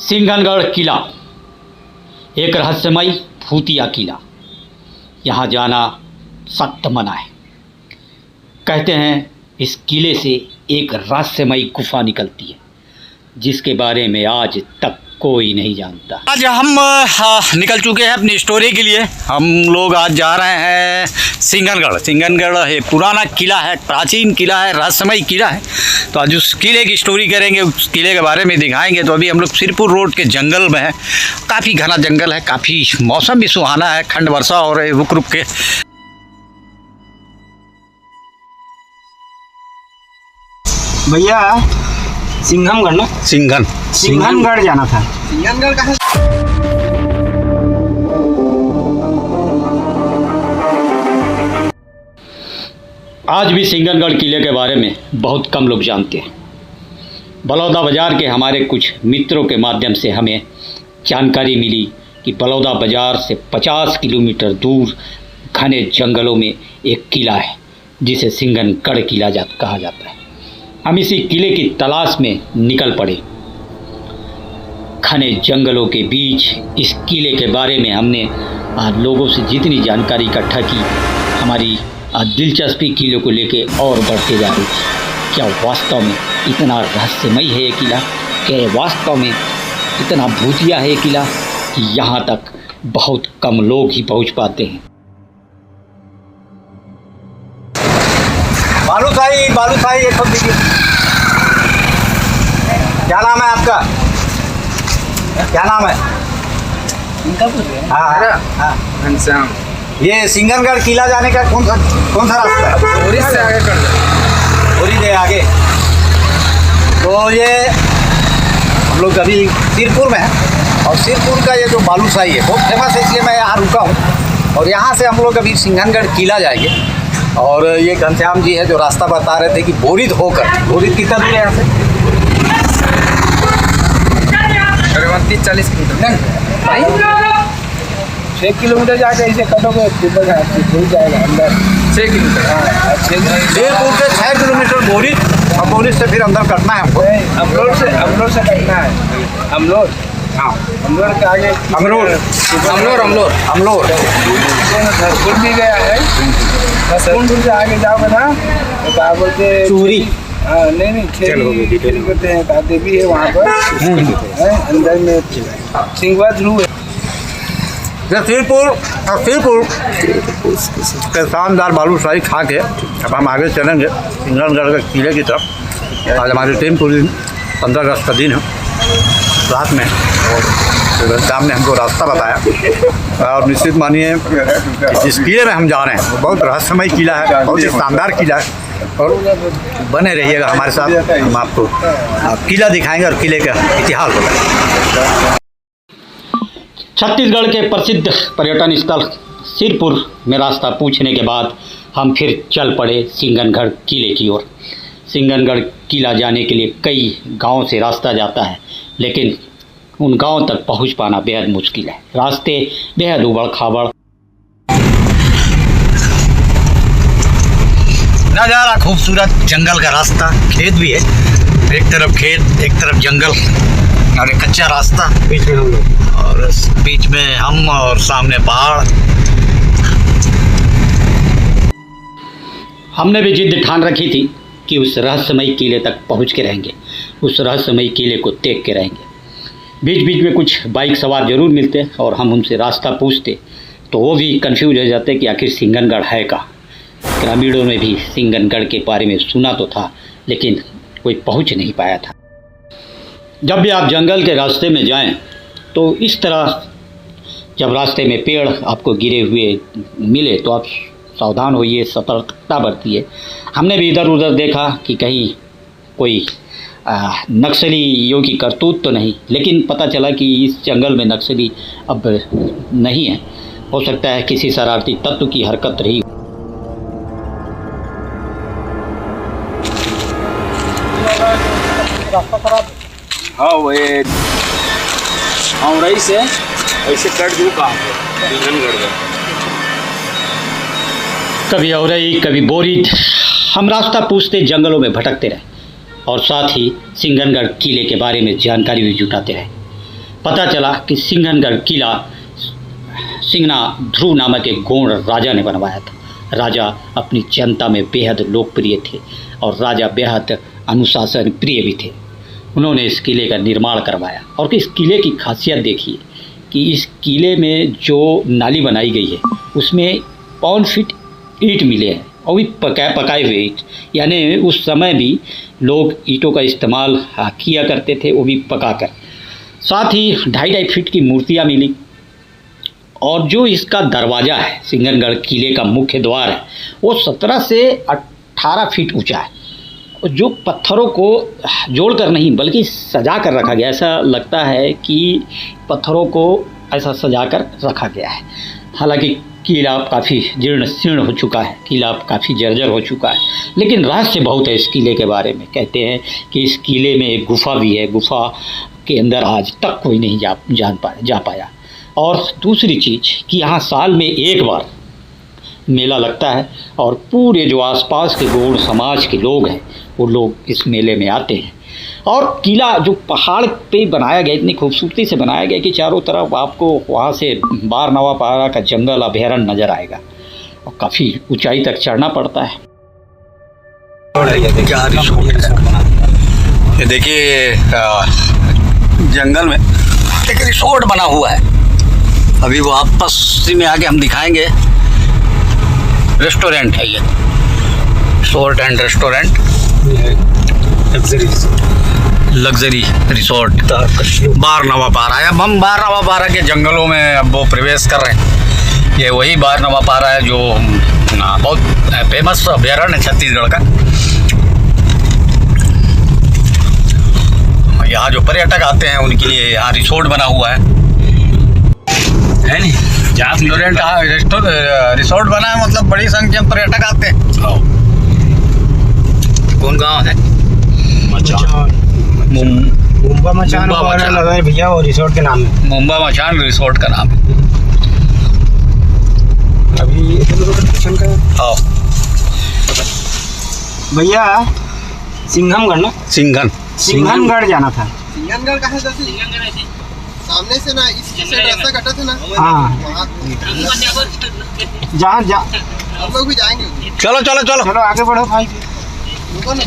सिंघनगढ़ किला एक रहस्यमय भूतिया किला। यहाँ जाना सख्त मना है। कहते हैं इस किले से एक रहस्यमय गुफा निकलती है जिसके बारे में आज तक कोई नहीं जानता। आज हम निकल चुके हैं अपनी स्टोरी के लिए। हम लोग आज जा रहे हैं सिंघनगढ़। सिंघनगढ़ है पुराना किला है, प्राचीन किला है, रहस्यमय किला है। तो आज उस किले की स्टोरी करेंगे, उस किले के बारे में दिखाएंगे। तो अभी हम लोग सिरपुर रोड के जंगल में हैं। काफ़ी घना जंगल है, काफ़ी मौसम भी सुहाना है, ठंड वर्षा हो रही है रुक रुक के। भैया सिंघनगढ़ ना, सिंघनगढ़ जाना था। सिंघनगढ़ कहाँ? आज भी सिंघनगढ़ किले के बारे में बहुत कम लोग जानते हैं। बलौदा बाज़ार के हमारे कुछ मित्रों के माध्यम से हमें जानकारी मिली कि बलौदा बाज़ार से 50 किलोमीटर दूर घने जंगलों में एक किला है जिसे सिंघनगढ़ किला कहा जाता है। हम इसी किले की तलाश में निकल पड़े। घने जंगलों के बीच इस किले के बारे में हमने लोगों से जितनी जानकारी इकट्ठा की, हमारी दिलचस्पी किले को लेके और बढ़ते जा रही थी। क्या वास्तव में इतना रहस्यमय है ये किला? क्या ये वास्तव में इतना भूतिया है ये किला कि यहाँ तक बहुत कम लोग ही पहुँच पाते हैं? बालूशाही एक सब दीजिए। क्या नाम है आपका? क्या नाम है? हाँ, घनश्याम। ये सिंघनगढ़ किला जाने का कौन सा रास्ता है? बोरी से आगे कर दो। बोरी से आगे। तो ये हम लोग अभी सिरपुर में हैं और सिरपुर का ये जो बालूशाही है बहुत फेमस है, इसलिए मैं यहाँ रुका हूँ। और यहाँ से हम लोग अभी सिंघनगढ़ किला जाएंगे। और ये घनश्याम जी है जो रास्ता बता रहे थे कि बोरिद होकर, बोरिद कितना दूर है यहाँ से? करीबन 30-40 किलोमीटर। 6 किलोमीटर जाके ऐसे कटोगे तो जाएगा अंदर 6 किलोमीटर। हाँ, सिरपुर से 6 किलोमीटर बोरिद, और बोरिद से फिर अंदर कटना है हमको। अमलोर से कटना है। अमलोर, हाँ, अमलोर के आगे अमलोर धरपुर भी गया है। धरपुर से आगे जाओगे ना तो क्या बोलते हैं, चूरी। हाँ, नहीं खेली करते हैं, का देवी है वहाँ पर है, अंदर में सिंघवा ध्रुव है। सिरपुर के शानदार बालूशाही खा के अब हम आगे चलेंगे सिंघनगढ़ के किले की तरफ। आज हमारी टीम पूरी 15 अगस्त का दिन है, रात में, और शाम ने हमको रास्ता बताया। और निश्चित मानिए जिस किले में हम जा रहे हैं वो बहुत रहस्यमय किला है, बहुत ही शानदार किला है। और बने रहिएगा हमारे साथ, हम आपको किला दिखाएंगे और किले का इतिहास बताएंगे। छत्तीसगढ़ के प्रसिद्ध पर्यटन स्थल सिरपुर में रास्ता पूछने के बाद हम फिर चल पड़े सिंघनगढ़ किले की ओर। सिंघनगढ़ किला जाने के लिए कई गांवों से रास्ता जाता है, लेकिन उन गांवों तक पहुंच पाना बेहद मुश्किल है। रास्ते बेहद उबड़ खाबड़। नज़ारा खूबसूरत जंगल का रास्ता, खेत भी है, एक तरफ खेत एक तरफ जंगल और एक कच्चा रास्ता, बीच में हम लोग और बीच में हम और सामने पहाड़। हमने भी जिद ठान रखी थी कि उस रहस्यमय किले तक पहुंच के रहेंगे, उस रहस्यमय किले को देख के रहेंगे। बीच बीच में कुछ बाइक सवार जरूर मिलते और हम उनसे रास्ता पूछते तो वो भी कंफ्यूज हो जाते कि आखिर सिंघनगढ़ है कहाँ। ग्रामीणों ने भी सिंघनगढ़ के बारे में सुना तो था, लेकिन कोई पहुंच नहीं पाया था। जब भी आप जंगल के रास्ते में जाएं तो इस तरह जब रास्ते में पेड़ आपको गिरे हुए मिले तो आप सावधान होइए, सतर्कता बरतिए। हमने भी इधर उधर देखा कि कहीं कोई नक्सलियों की करतूत तो नहीं, लेकिन पता चला कि इस जंगल में नक्सली अब नहीं है। हो सकता है किसी शरारती तत्व की हरकत रही। रास्ता खराब। हाँ, वो औरई से ऐसे कट दूँ कहाँ पे सिंघनगढ़ में। कभी औरई कभी बोरिद, हम रास्ता पूछते जंगलों में भटकते रहे और साथ ही सिंघनगढ़ किले के बारे में जानकारी भी जुटाते रहे। पता चला कि सिंघनगढ़ किला सिंघना ध्रुव नामक एक गौड़ राजा ने बनवाया था। राजा अपनी जनता में बेहद लोकप्रिय थे और राजा बेहद अनुशासन प्रिय भी थे। उन्होंने इस किले का निर्माण करवाया और इस किले की खासियत देखिए कि इस किले में जो नाली बनाई गई है उसमें 5 फीट ईंट मिले हैं और भी पकाए हुए ईंट, यानी उस समय भी लोग ईंटों का इस्तेमाल किया करते थे, वो भी पकाकर। साथ ही 2.5 फीट की मूर्तियाँ मिली और जो इसका दरवाज़ा है, सिंघनगढ़ किले का मुख्य द्वार है, वो 17 से 18 फीट ऊंचा है। जो पत्थरों को जोड़कर नहीं बल्कि सजा कर रखा गया, ऐसा लगता है कि पत्थरों को ऐसा सजा कर रखा गया है। हालांकि किला काफ़ी जीर्ण शीर्ण हो चुका है, किला काफ़ी जर्जर हो चुका है, लेकिन रहस्य बहुत है इस किले के बारे में। कहते हैं कि इस किले में एक गुफा भी है, गुफा के अंदर आज तक कोई नहीं जा पाया। और दूसरी चीज़ कि यहाँ साल में एक बार मेला लगता है और पूरे जो आसपास के गौड़ समाज के लोग हैं वो लोग इस मेले में आते हैं। और किला जो पहाड़ पे बनाया गया, इतनी खूबसूरती से बनाया गया कि चारों तरफ आपको वहाँ से बारनवापारा का जंगल अभयारण्य नज़र आएगा और काफ़ी ऊंचाई तक चढ़ना पड़ता है। ये देखिए जंगल में एक रिसोर्ट बना हुआ है। अभी वापस में आके हम दिखाएंगे। रेस्टोरेंट है ये, resort and restaurant, luxury resort Barnawapara. अब हम बारनवापारा के जंगलों में अब वो प्रवेश कर रहे हैं। ये वही बारनवापारा है जो बहुत फेमस अभयारण्य है छत्तीसगढ़ का। यहाँ जो पर्यटक आते हैं उनके लिए यहाँ रिसोर्ट बना हुआ है नहीं? जहाँ रिसोर्ट बना है, मतलब बड़ी संख्या में पर्यटक आते हैं। कौन गांव है? मुंबा मचान लगा है भैया, और रिसोर्ट के नाम है मुंबा मचान रिसोर्ट का नाम है। अभी आओ भैया, सिंघमगढ़ ना, सिंघनगढ़ जाना था। सिंघनगढ़ कहाँ से? सिंघनगढ़ सामने से ना, इसकी साइड रास्ता कटा था ना। हाँ, जहाँ हम लोग भी जाएंगे। चलो चलो चलो चलो आगे बढ़ो भाई। रुको ना।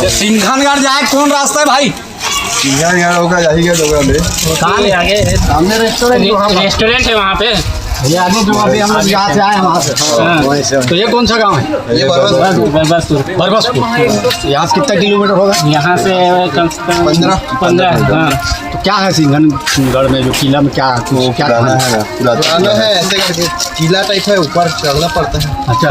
सिंघनगढ़ जाए कौन रास्ता है भाई? होगा जाएगा कहाँ ले आगे? सामने रेस्टोरेंट है वहाँ पे। ये आगे जो अभी हम लोग यहाँ से आए हैं वहाँ से। तो ये कौन सा गांव है? ये बरबसपुर। यहाँ से कितना किलोमीटर होगा? यहाँ से कम से कम 15। हाँ, तो क्या है सिंघनगढ़ में जो किला में क्या पुराना है, ऐसे करके किला टाइप है, ऊपर चढ़ना पड़ता है। अच्छा,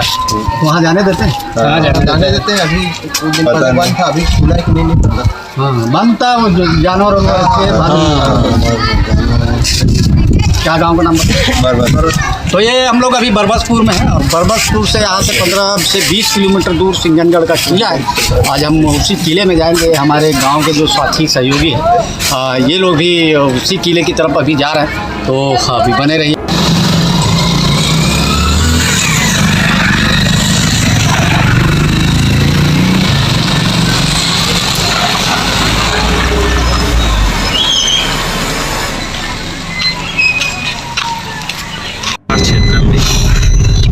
वहाँ जाने देते हैं? जाने देते हैं। अभी कुछ दिन पहले बंद था, अभी खुला है कि नहीं पता। हाँ, बंद था जानवर क्या गांव का नाम बरबस। तो ये हम लोग अभी बरबसपुर में हैं और बरबसपुर से यहाँ से 15 से 20 किलोमीटर दूर सिंघनगढ़ का किला है। आज हम उसी किले में जाएंगे। हमारे गांव के जो साथी सहयोगी हैं ये लोग भी उसी किले की तरफ अभी जा रहे हैं, तो अभी बने रहिए।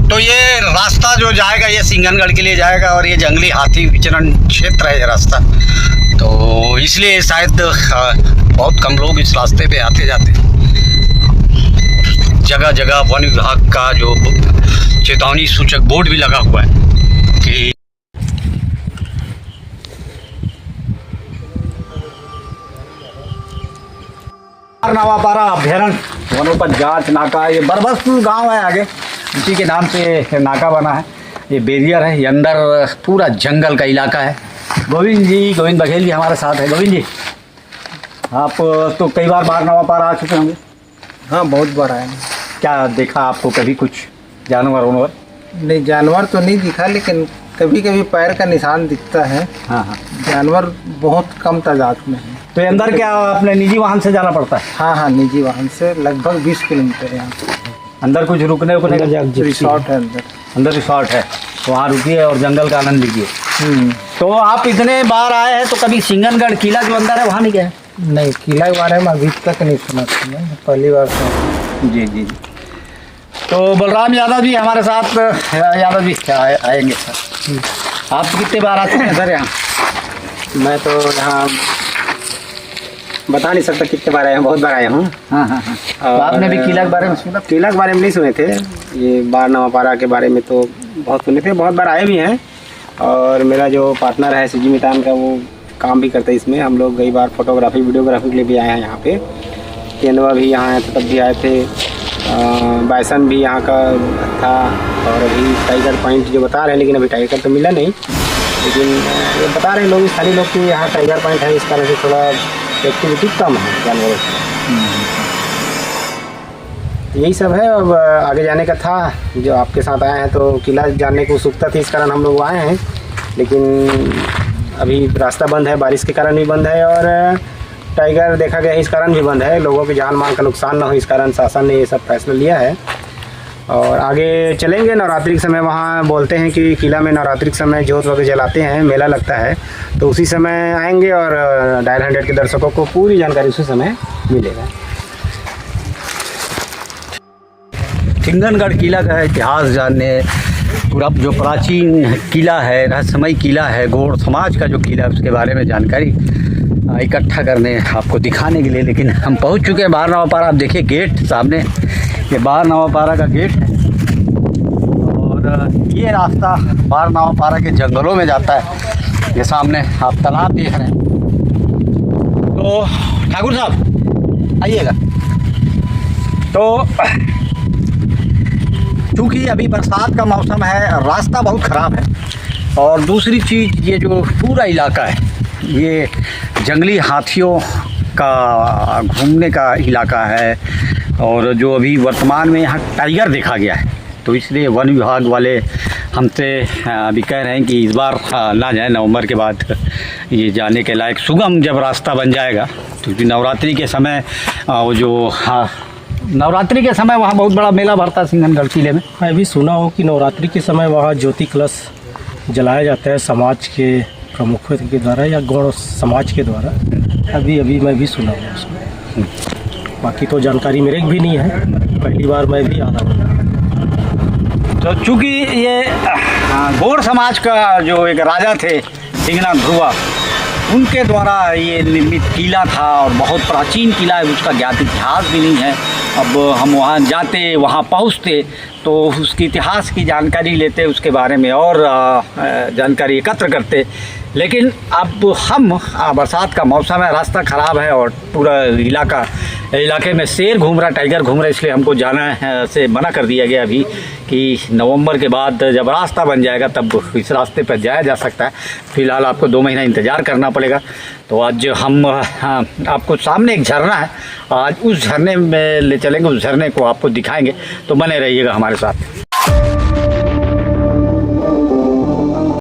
तो ये रास्ता जो जाएगा ये सिंघनगढ़ के लिए जाएगा और ये जंगली हाथी विचरण क्षेत्र है ये रास्ता, तो इसलिए शायद बहुत कम लोग इस रास्ते पे आते जाते हैं। जगह जगह वन विभाग का जो चेतावनी सूचक बोर्ड भी लगा हुआ है कि बारनवापारा अभयारण्य वनोपज जांच नाका, ये बरबसपुर गांव है आगे, उसी के नाम से नाका बना है। ये बैरियर है, ये अंदर पूरा जंगल का इलाका है। गोविंद बघेल जी हमारे साथ है। गोविंद जी, आप तो कई बार बारनवापारा आ चुके होंगे? हाँ, बहुत बड़ा है। क्या देखा आपको कभी कुछ जानवर वानवर? नहीं, जानवर तो नहीं दिखा, लेकिन कभी कभी पैर का निशान दिखता है। हाँ हाँ, जानवर बहुत कम तादाद में है। तो ये अंदर क्या अपने निजी वाहन से जाना पड़ता है? हाँ हाँ, निजी वाहन से लगभग 20 किलोमीटर है यहाँ से। अंदर कुछ रुकने का रिसोर्ट है अंदर। अंदर रिसॉर्ट है, तो वहाँ रुकिए और जंगल का आनंद लीजिए। तो आप इतने बार आए हैं तो कभी सिंगनगढ़ किला जो अंदर है वहाँ नहीं गए? नहीं, किला के बारे में अभी तक नहीं सुना था, मैं पहली बार सुना। जी जी। तो बलराम यादव जी हमारे साथ यादव जी आएंगे सर। आप कितने बार आते हैं सर यहाँ? मैं तो यहाँ बता नहीं सकता कितने बार आया हूँ, बहुत बार आया हूँ। हाँ हाँ हाँ। तो आपने भी किला के बारे में सुना? किला के बारे में नहीं सुने थे, ये बार नवापारा के बारे में तो बहुत सुने थे, बहुत बार आए भी हैं। और मेरा जो पार्टनर है सिजी मितान का, वो काम भी करते हैं इसमें। हम लोग कई बार फोटोग्राफी वीडियोग्राफी के लिए भी आए हैं यहाँ पे। तेंदुआ भी यहाँ आए थे, तब भी आए थे। बाइसन भी यहाँ का था। और अभी टाइगर पॉइंट जो बता रहे हैं, लेकिन अभी टाइगर तो मिला नहीं, लेकिन ये बता रहे हैं लोग, स्थानीय लोग कि यहाँ टाइगर पॉइंट है, इस कारण से थोड़ा एक्टिविटी कम है जानवरों की। यही सब है। अब आगे जाने का था, जो आपके साथ आए हैं तो किला जानने की उत्सुकता थी, इस कारण हम लोग आए हैं। लेकिन अभी रास्ता बंद है, बारिश के कारण भी बंद है, और टाइगर देखा गया इस कारण भी बंद है। लोगों की जान माल का नुकसान ना हो, इस कारण शासन ने ये सब फैसला लिया है। और आगे चलेंगे नवरात्रि के समय, वहाँ बोलते हैं कि किला में नवरात्रि के समय जोत वगैरह जलाते हैं, मेला लगता है, तो उसी समय आएंगे और डायल 100 के दर्शकों को पूरी जानकारी उसी समय मिलेगा। सिंगनगढ़ किला का इतिहास जानने, पूरा जो प्राचीन किला है, रहस्यमय किला है, गौड़ समाज का जो किला है, उसके बारे में जानकारी इकट्ठा करने, आपको दिखाने के लिए। लेकिन हम पहुंच चुके हैं बाहर नवापारा। आप देखिए गेट सामने, ये बाहर नवापारा का गेट है, और ये रास्ता बाहर नवापारा के जंगलों में जाता है। ये सामने आप तालाब देख रहे हैं। तो ठाकुर साहब आइएगा। तो चूँकि अभी बरसात का मौसम है, रास्ता बहुत ख़राब है, और दूसरी चीज़ ये जो पूरा इलाका है, ये जंगली हाथियों का घूमने का इलाका है। और जो अभी वर्तमान में यहाँ टाइगर देखा गया है, तो इसलिए वन विभाग वाले हमसे अभी कह रहे हैं कि इस बार ना जाए, नवंबर के बाद ये जाने के लायक सुगम जब रास्ता बन जाएगा। क्योंकि नवरात्रि के समय वो जो नवरात्रि के समय वहाँ बहुत बड़ा मेला भरता है सिंगनगढ़ किले में। मैं भी सुना हूँ कि नवरात्रि के समय वहाँ ज्योति कलश जलाया जाता है समाज के प्रमुखों के द्वारा या गौड़ समाज के द्वारा। अभी मैं भी सुना हूँ उसको, बाकी तो जानकारी मेरे भी नहीं है, पहली बार मैं भी आ रहा हूँ। तो चूँकि ये गौड़ समाज का जो एक राजा थे सिंगनाथ ध्रुवा, उनके द्वारा ये निर्मित किला था, और बहुत प्राचीन किला है, उसका ज्ञात इतिहास भी नहीं है। अब हम वहाँ जाते, वहाँ पहुँचते तो उसके इतिहास की जानकारी लेते, उसके बारे में और जानकारी एकत्र करते। लेकिन अब हम बरसात का मौसम है, रास्ता ख़राब है, और पूरा इलाके में शेर घूम रहा, टाइगर घूम रहा, इसलिए हमको जाना से मना कर दिया गया अभी कि नवंबर के बाद जब रास्ता बन जाएगा तब इस रास्ते पर जाया जा सकता है। फ़िलहाल आपको 2 महीना इंतज़ार करना पड़ेगा। तो आज हम आपको सामने एक झरना है, आज उस झरने में ले चलेंगे, उस झरने को आपको दिखाएंगे, तो बने रहिएगा हमारे साथ।